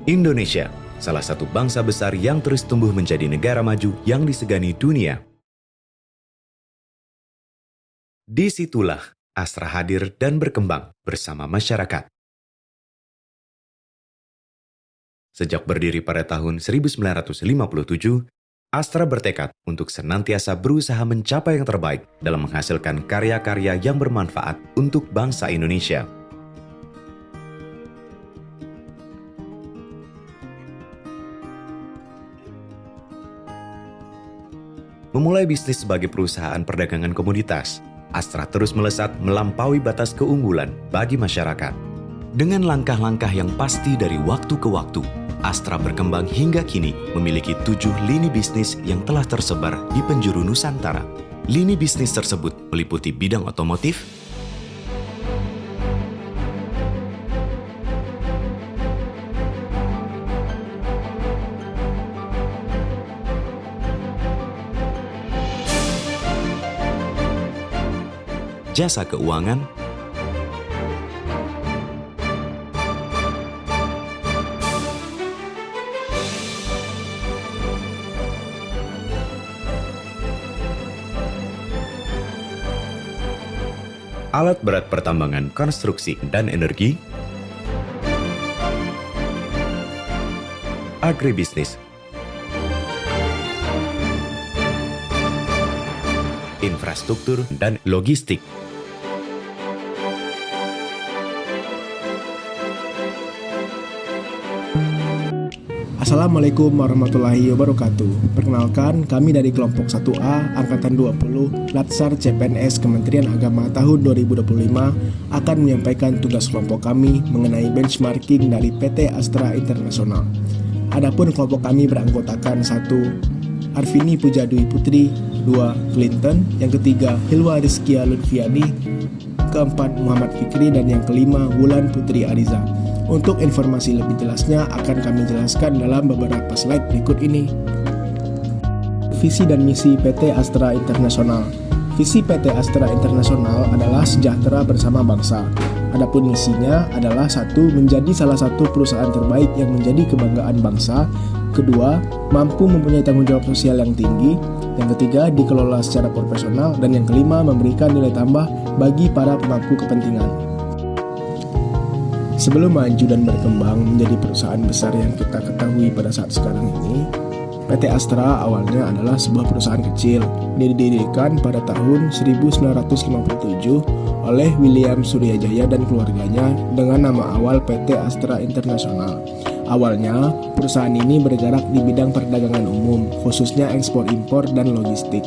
Indonesia, salah satu bangsa besar yang terus tumbuh menjadi negara maju yang disegani dunia. Disitulah Astra hadir dan berkembang bersama masyarakat. Sejak berdiri pada tahun 1957, Astra bertekad untuk senantiasa berusaha mencapai yang terbaik dalam menghasilkan karya-karya yang bermanfaat untuk bangsa Indonesia. Memulai bisnis sebagai perusahaan perdagangan komoditas, Astra terus melesat melampaui batas keunggulan bagi masyarakat. Dengan langkah-langkah yang pasti dari waktu ke waktu, Astra berkembang hingga kini memiliki 7 lini bisnis yang telah tersebar di penjuru Nusantara. Lini bisnis tersebut meliputi bidang otomotif, jasa keuangan, alat berat pertambangan, konstruksi, dan energi, agribisnis, infrastruktur, dan logistik. Assalamualaikum warahmatullahi wabarakatuh. Perkenalkan, kami dari kelompok 1A Angkatan 20 Latsar CPNS Kementerian Agama tahun 2025 akan menyampaikan tugas kelompok kami mengenai benchmarking dari PT Astra International. Adapun kelompok kami beranggotakan 1. Arvini Puja Dwi Putri, 2. Clinton, yang ketiga Hilwa Rizkia Lutfiani, keempat Muhammad Fikri, dan yang kelima Wulan Putri Ariza. Untuk informasi lebih jelasnya akan kami jelaskan dalam beberapa slide berikut ini. Visi dan misi PT Astra International. Visi PT Astra International adalah sejahtera bersama bangsa. Adapun misinya adalah 1. Menjadi salah satu perusahaan terbaik yang menjadi kebanggaan bangsa. Kedua, mampu mempunyai tanggung jawab sosial yang tinggi. Yang ketiga, dikelola secara profesional. Dan yang kelima, memberikan nilai tambah bagi para pemangku kepentingan. Sebelum maju dan berkembang menjadi perusahaan besar yang kita ketahui pada saat sekarang ini, PT Astra awalnya adalah sebuah perusahaan kecil, didirikan pada tahun 1957 oleh William Suryajaya dan keluarganya dengan nama awal PT Astra International. Awalnya, perusahaan ini bergerak di bidang perdagangan umum, khususnya ekspor-impor dan logistik.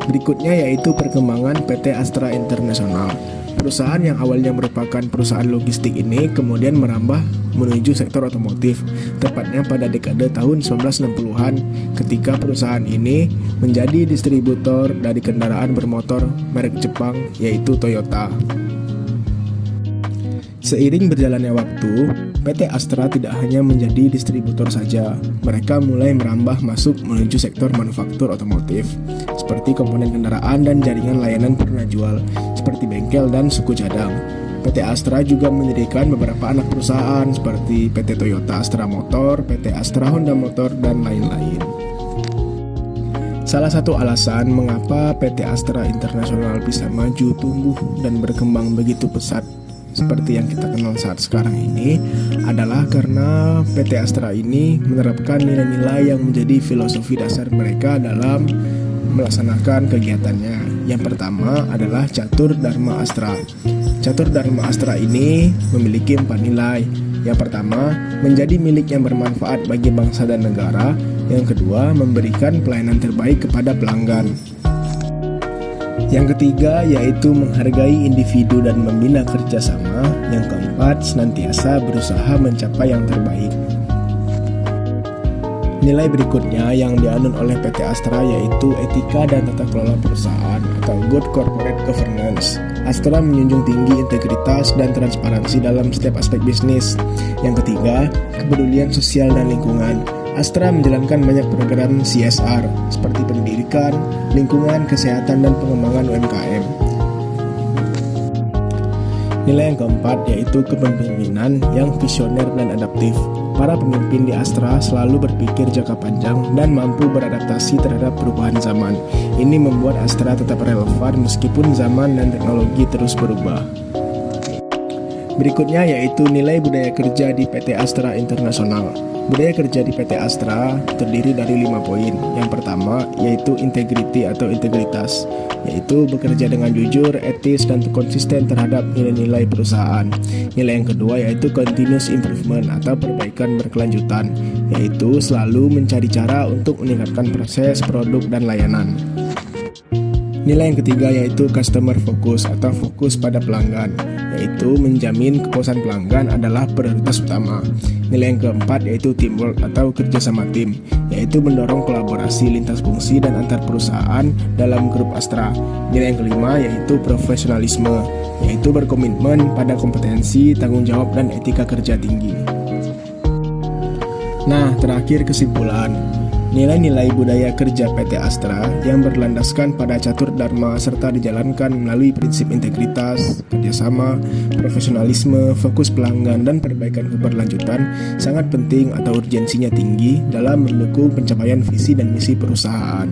Berikutnya yaitu perkembangan PT Astra International. Perusahaan yang awalnya merupakan perusahaan logistik ini kemudian merambah menuju sektor otomotif, tepatnya pada dekade tahun 1960-an ketika perusahaan ini menjadi distributor dari kendaraan bermotor merek Jepang yaitu Toyota. Seiring berjalannya waktu, PT Astra tidak hanya menjadi distributor saja, mereka mulai merambah masuk menuju sektor manufaktur otomotif, seperti komponen kendaraan dan jaringan layanan purna jual, seperti bengkel dan suku cadang. PT Astra juga mendirikan beberapa anak perusahaan seperti PT Toyota Astra Motor, PT Astra Honda Motor, dan lain-lain. Salah satu alasan mengapa PT Astra International bisa maju, tumbuh, dan berkembang begitu pesat seperti yang kita kenal saat sekarang ini adalah karena PT Astra ini menerapkan nilai-nilai yang menjadi filosofi dasar mereka dalam melaksanakan kegiatannya. Yang pertama adalah Catur Dharma Astra. Catur Dharma Astra ini memiliki 4 nilai. Yang pertama, menjadi milik yang bermanfaat bagi bangsa dan negara. Yang kedua, memberikan pelayanan terbaik kepada pelanggan. Yang ketiga yaitu menghargai individu dan membina kerjasama. Yang keempat, senantiasa berusaha mencapai yang terbaik. Nilai berikutnya yang dianut oleh PT Astra yaitu etika dan tata kelola perusahaan atau Good Corporate Governance. Astra menjunjung tinggi integritas dan transparansi dalam setiap aspek bisnis. Yang ketiga, kepedulian sosial dan lingkungan. Astra menjalankan banyak program CSR seperti pendidikan, lingkungan, kesehatan, dan pengembangan UMKM. Nilai yang keempat yaitu kepemimpinan yang visioner dan adaptif. Para pemimpin di Astra selalu berpikir jangka panjang dan mampu beradaptasi terhadap perubahan zaman. Ini membuat Astra tetap relevan meskipun zaman dan teknologi terus berubah. Berikutnya yaitu nilai budaya kerja di PT Astra Internasional. Budaya kerja di PT Astra terdiri dari 5 poin. Yang pertama yaitu integrity atau integritas, yaitu bekerja dengan jujur, etis, dan konsisten terhadap nilai-nilai perusahaan. Nilai yang kedua yaitu continuous improvement atau perbaikan berkelanjutan, yaitu selalu mencari cara untuk meningkatkan proses, produk, dan layanan. Nilai yang ketiga yaitu customer focus atau fokus pada pelanggan, yaitu menjamin kepuasan pelanggan adalah prioritas utama. Nilai yang keempat yaitu teamwork atau kerjasama tim, yaitu mendorong kolaborasi lintas fungsi dan antar perusahaan dalam grup Astra. Nilai yang kelima yaitu profesionalisme, yaitu berkomitmen pada kompetensi, tanggung jawab, dan etika kerja tinggi. Nah, terakhir kesimpulan. Nilai-nilai budaya kerja PT Astra yang berlandaskan pada catur dharma serta dijalankan melalui prinsip integritas, kerjasama, profesionalisme, fokus pelanggan, dan perbaikan keberlanjutan sangat penting atau urgensinya tinggi dalam mendukung pencapaian visi dan misi perusahaan.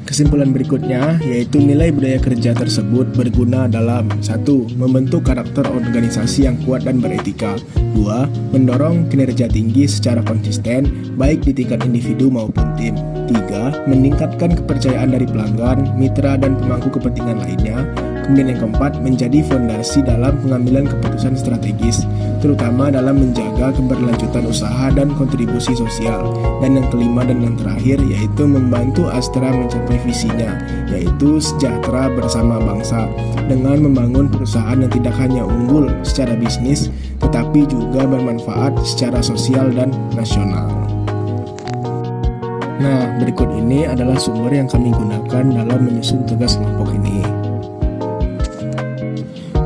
Kesimpulan berikutnya yaitu nilai budaya kerja tersebut berguna dalam 1. Membentuk karakter organisasi yang kuat dan beretika. 2. Mendorong kinerja tinggi secara konsisten baik di tingkat individu maupun tim. 3. Meningkatkan kepercayaan dari pelanggan, mitra, dan pemangku kepentingan lainnya. Kemudian yang keempat, menjadi fondasi dalam pengambilan keputusan strategis, terutama dalam menjaga keberlanjutan usaha dan kontribusi sosial. Dan yang kelima dan yang terakhir yaitu membantu Astra mencapai visinya, yaitu sejahtera bersama bangsa, dengan membangun perusahaan yang tidak hanya unggul secara bisnis, tetapi juga bermanfaat secara sosial dan nasional. Nah, berikut ini adalah sumber yang kami gunakan dalam menyusun tugas kelompok ini.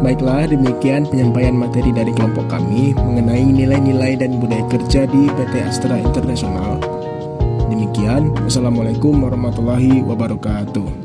Baiklah, demikian penyampaian materi dari kelompok kami mengenai nilai-nilai dan budaya kerja di PT Astra Internasional. Demikian, wassalamualaikum warahmatullahi wabarakatuh.